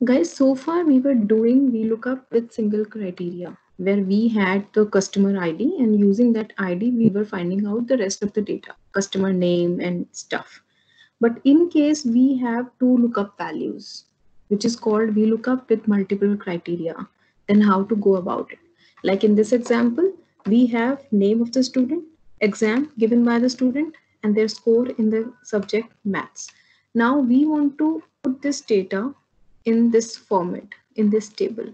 Guys, so far we were doing VLOOKUP with single criteria where we had the customer ID, and using that ID we were finding out the rest of the data, customer name and stuff. But in case we have two lookup values, which is called VLOOKUP with multiple criteria, then how to go about it? Like in this example, we have name of the student, exam given by the student, and their score in the subject maths. Now we want to put this data in this format, in this table,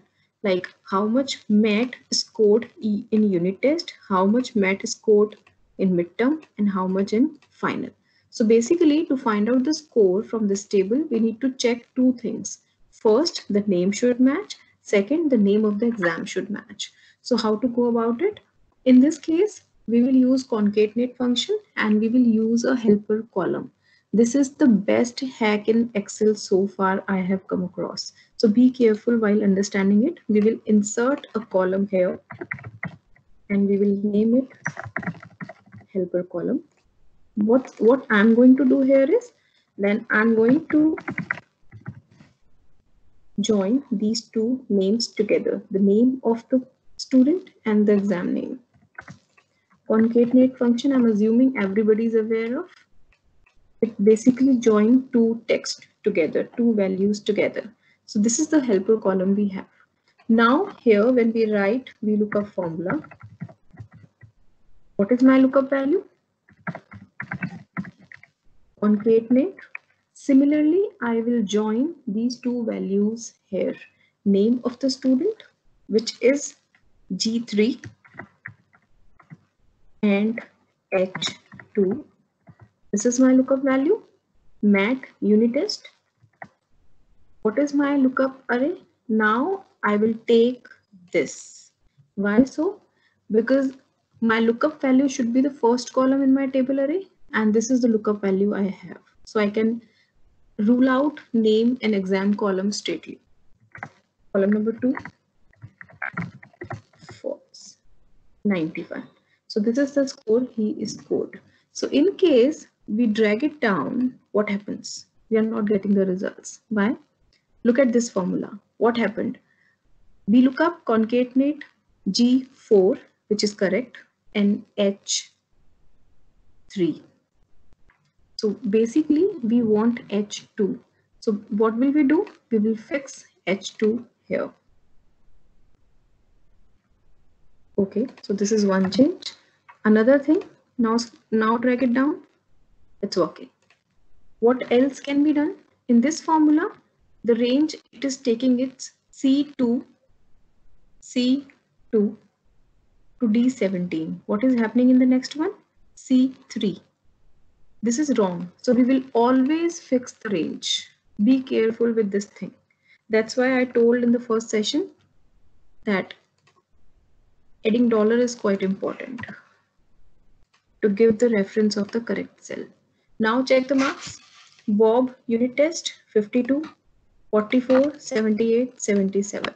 like how much MAT scored in unit test, how much MAT scored in midterm, and how much in final. So basically, to find out the score from this table, we need to check two things. First, the name should match. Second, the name of the exam should match. So how to go about it? In this case, we will use concatenate function and we will use a helper column. This is the best hack in Excel so far I have come across. So be careful while understanding it. We will insert a column here and we will name it helper column. What I'm going to do here is, then I'm going to join these two names together, the name of the student and the exam name. Concatenate function, I'm assuming everybody is aware of. It basically joins two text together, two values together. So this is the helper column we have. Now here when we write VLOOKUP formula, what is my lookup value? Concatenate. Similarly, I will join these two values here. Name of the student, which is G3, and H2. This is my lookup value. MAT unit test. What is my lookup array? Now I will take this. Why so? Because my lookup value should be the first column in my table array, and this is the lookup value I have. So I can rule out name and exam column straightly. Column number 2, false, 95. So this is the score he is scored. So in case we drag it down, what happens? We are not getting the results. Why? Look at this formula. What happened? We look up concatenate G4, which is correct, and H3. So basically we want H2. So what will we do? We will fix H2 here. Okay, so this is one change. Another thing, now drag it down. It's working. What else can be done? In this formula, the range it is taking its C2 to D17. What is happening in the next one? C3. This is wrong. So we will always fix the range. Be careful with this thing. That's why I told in the first session that adding dollar is quite important to give the reference of the correct cell. Now check the marks. Bob unit test 52, 44, 78, 77.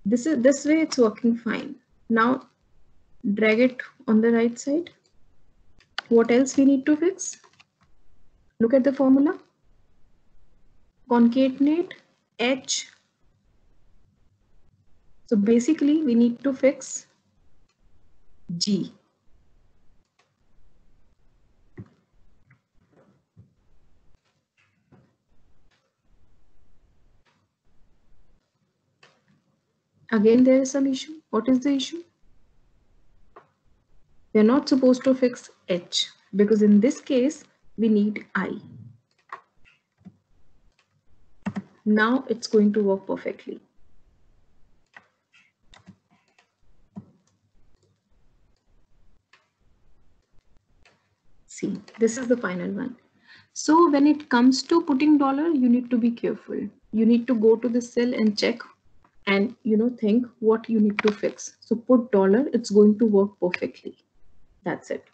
This way it's working fine. Now drag it on the right side. What else we need to fix? Look at the formula. Concatenate H. So basically we need to fix G. Again there is some issue. What is the issue? We are not supposed to fix H because in this case we need I. Now it's going to work perfectly. See, this is the final one. So when it comes to putting dollar, you need to be careful. You need to go to the cell and check and think what you need to fix. So put dollar, it's going to work perfectly. That's it.